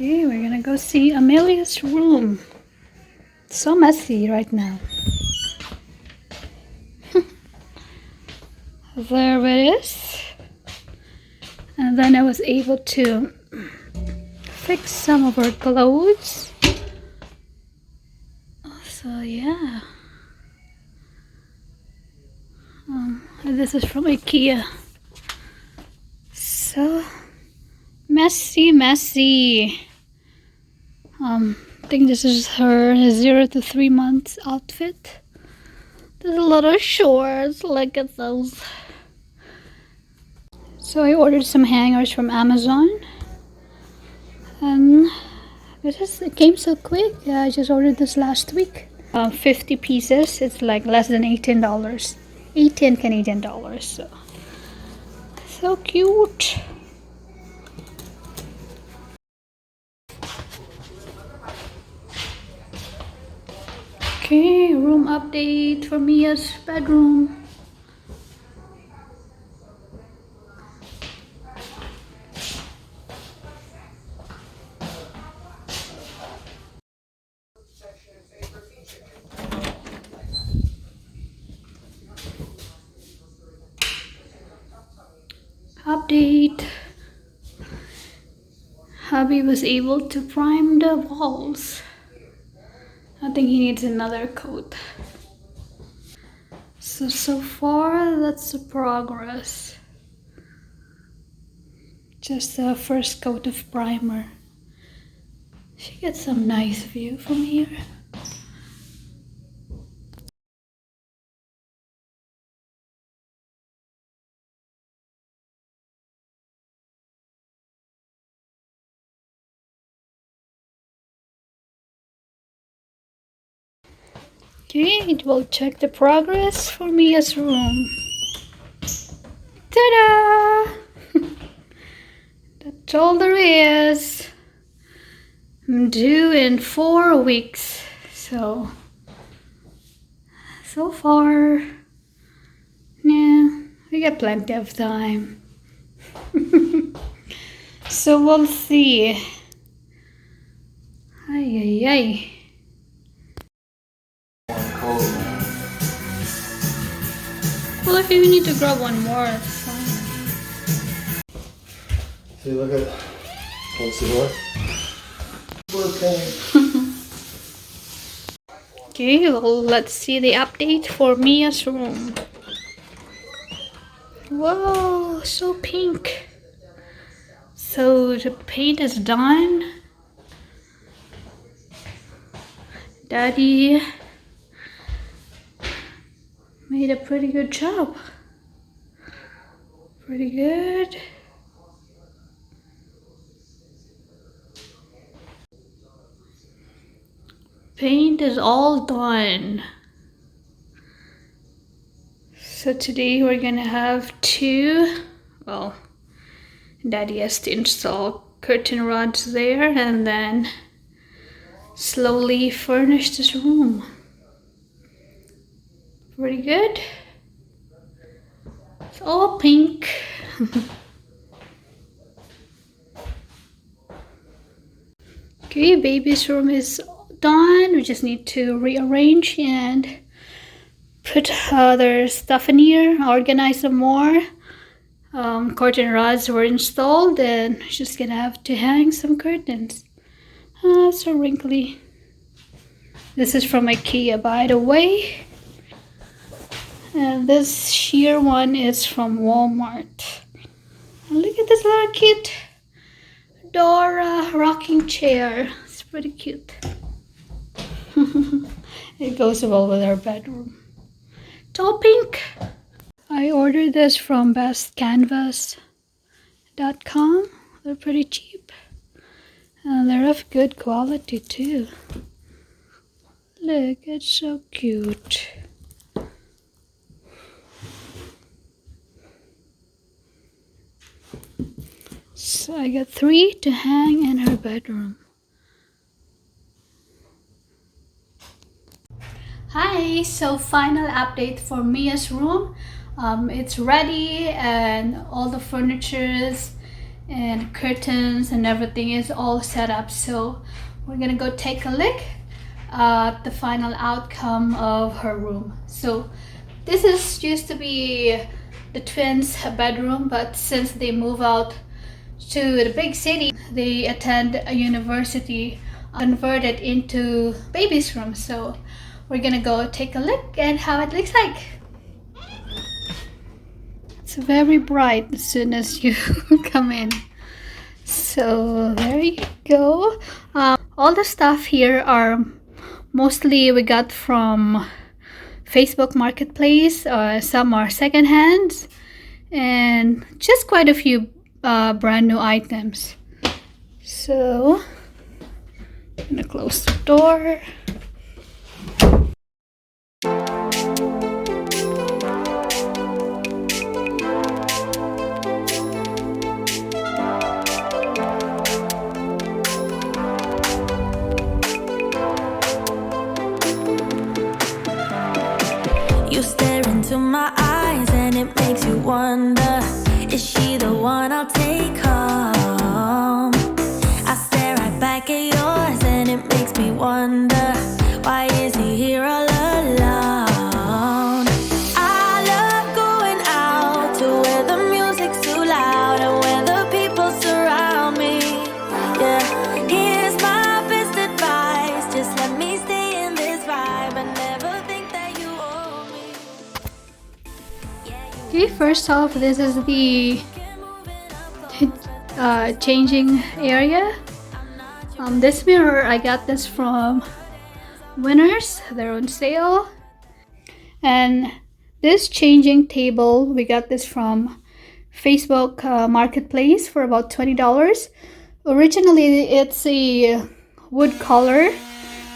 Okay, we're gonna go see Amelia's room. It's so messy right now. There it is. And then I was able to fix some of her clothes. So yeah. This is from IKEA. So messy. I think this is her 0 to 3 months outfit. There's a lot of shorts. Look at those. So I ordered some hangers from Amazon. And it came so quick. I just ordered this last week. 50 pieces. It's like less than $18. 18 Canadian dollars. So cute. Okay, room update for Mia's bedroom. Update. Hubby was able to prime the walls. I think he needs another coat. So far that's the progress. Just the first coat of primer. She gets some nice view from here. Okay, we'll check the progress for Mia's room. Ta-da! That's all there is. I'm due in 4 weeks. So far, yeah, we got plenty of time. So we'll see. Ay. Well, if you need to grab one more, it's fine. See, look at close the door. Working. Okay, well, let's see the update for Mia's room. Whoa, so pink. So the paint is done. Daddy made a pretty good job. Pretty good. Paint is all done. So today we're gonna have Daddy has to install curtain rods there and then slowly furnish this room. Pretty good. It's all pink. Okay, baby's room is done. We just need to rearrange and put other stuff in here, organize some more. Curtain rods were installed and just gonna have to hang some curtains. So wrinkly. This is from IKEA, by the way. And this sheer one is from Walmart. And look at this little cute Dora rocking chair. It's pretty cute. It goes well with our bedroom. It's all pink. I ordered this from bestcanvas.com. They're pretty cheap. And they're of good quality too. Look, it's so cute. So I got 3 to hang in her bedroom. Hi, so final update for Mia's room. It's ready and all the furniture and curtains and everything is all set up. So we're gonna go take a look at the final outcome of her room. So this is used to be the twins' bedroom, but since they move out to the big city, they attend a university, converted into baby's room. So we're gonna go take a look at how it looks like. It's very bright as soon as you come in. So there you go. All the stuff here are mostly we got from Facebook Marketplace. Some are secondhand, and just quite a few brand new items. So I'm gonna close the door. You stare into my eyes and it makes you wonder, is she the one I'll take home? I stare right back at yours and it makes me wonder, why is he here all alone? I love going out to where the music's too loud and where the people surround me. Yeah, here's my best advice, just let me stay in this vibe and never think that you owe me. Okay, first off, this is the changing area. This mirror, I got this from Winners, they're on sale. And this changing table, we got this from Facebook Marketplace for about $20. Originally, it's a wood color,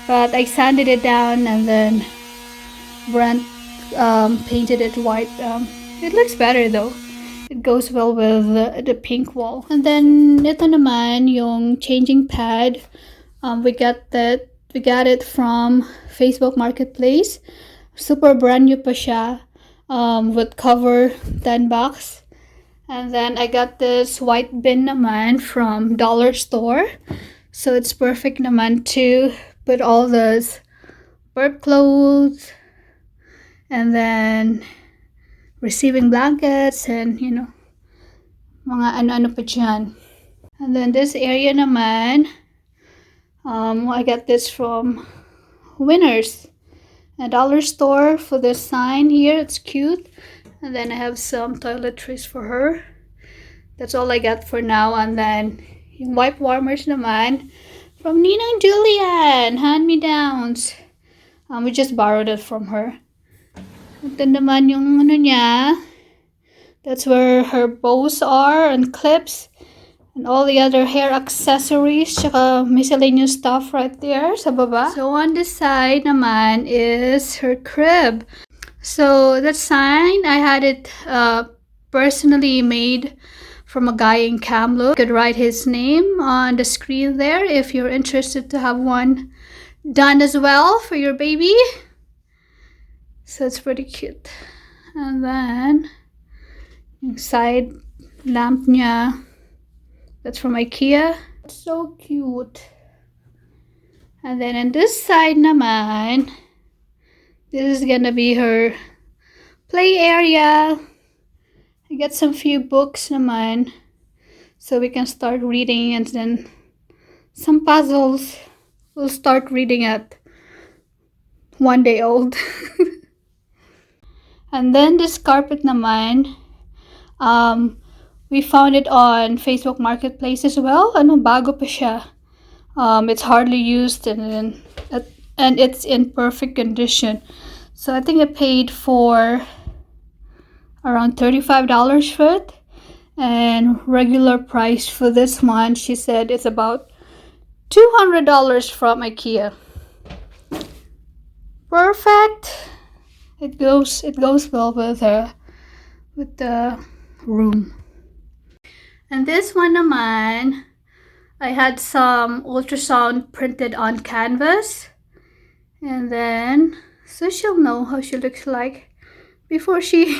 but I sanded it down and then Brent painted it white. It looks better though. It goes well with the pink wall. And then ito naman yung changing pad. We got it from Facebook Marketplace. Super brand new pa siya. With cover $10. And then I got this white bin naman from Dollar Store. So it's perfect naman to put all those burp clothes and then receiving blankets and mga ano-ano pa dyan. And then this area naman, I got this from Winners, a Dollar Store for this sign here. It's cute. And then I have some toiletries for her. That's all I got for now. And then yung wipe warmers naman from Ninang Julian, hand-me-downs. We just borrowed it from her. Ito naman yung ano niya. That's where her bows are and clips and all the other hair accessories, tsaka miscellaneous stuff right there sa baba. So on this side naman is her crib. So that sign, I had it personally made from a guy in Kamloops. You could write his name on the screen there if you're interested to have one done as well for your baby. So it's pretty cute. And then side lamp niya, that's from IKEA. It's so cute. And then on this side naman, this is gonna be her play area. I got some few books naman so we can start reading, and then some puzzles. We'll start reading at 1 day old. And then this carpet naman, we found it on Facebook Marketplace as well. Ano, bago pa siya. It's hardly used and it's in perfect condition. So I think I paid for around $35 for it. And regular price for this one, she said it's about $200 from IKEA. Perfect. It goes well with the room. And this one naman, I had some ultrasound printed on canvas, and then so she'll know how she looks like before she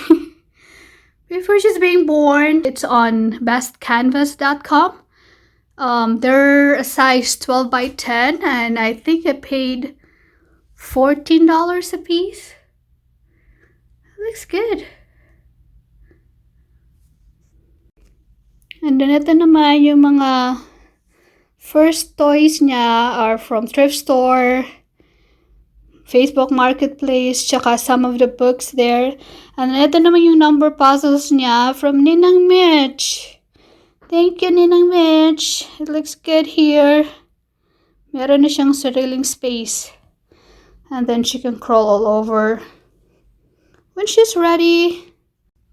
before she's being born. It's on bestcanvas.com. They're a size 12 by 10, and I think I paid $14 a piece. It looks good. And then ito naman yung mga first toys niya are from thrift store, Facebook Marketplace, tsaka some of the books there. And ito naman yung number puzzles niya from Ninang Mitch. Thank you, Ninang Mitch. It looks good here. Meron na siyang sariling space. And then she can crawl all over when she's ready.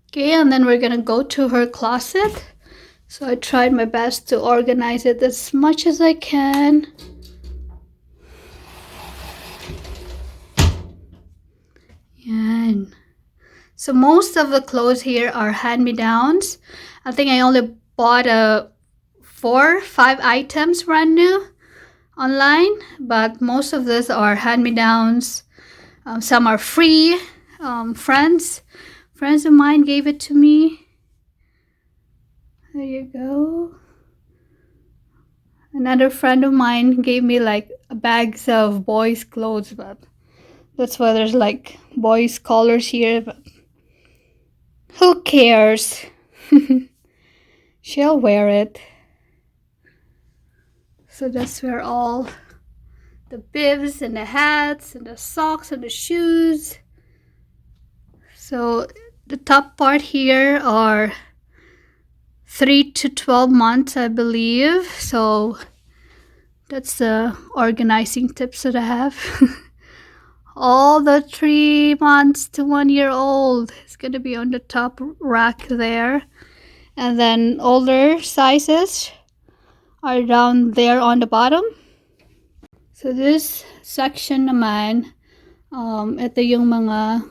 Okay, and then we're gonna go to her closet. So I tried my best to organize it as much as I can. Yan. So most of the clothes here are hand-me-downs. I think I only bought 4-5 items brand new online, but most of these are hand-me-downs. Some are free. Friends of mine gave it to me. There you go. Another friend of mine gave me like bags of boys' clothes, but that's why there's like boys' collars here, but who cares? She'll wear it. So that's where all the bibs and the hats and the socks and the shoes. So the top part here are 3 to 12 months, I believe. So that's the organizing tips that I have. All the 3 months to 1 year old is going to be on the top rack there. And then older sizes are down there on the bottom. So this section naman, ito yung mga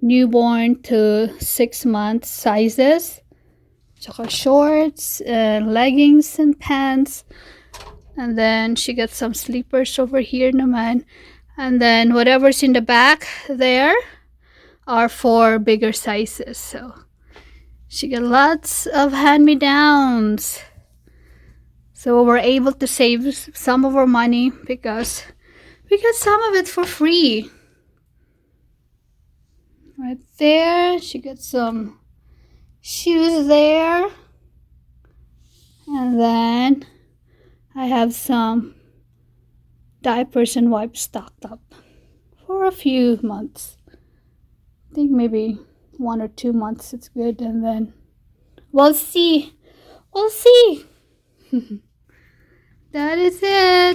newborn to 6 months sizes. Tsaka shorts and leggings and pants. And then she gets some sleepers over here naman. And then whatever's in the back there are for bigger sizes. So she got lots of hand-me-downs. So we're able to save some of our money because we got some of it for free. Right there, she got some shoes there. And then I have some diapers and wipes stocked up for a few months. I think maybe 1 or 2 months it's good, and then we'll see. That is it.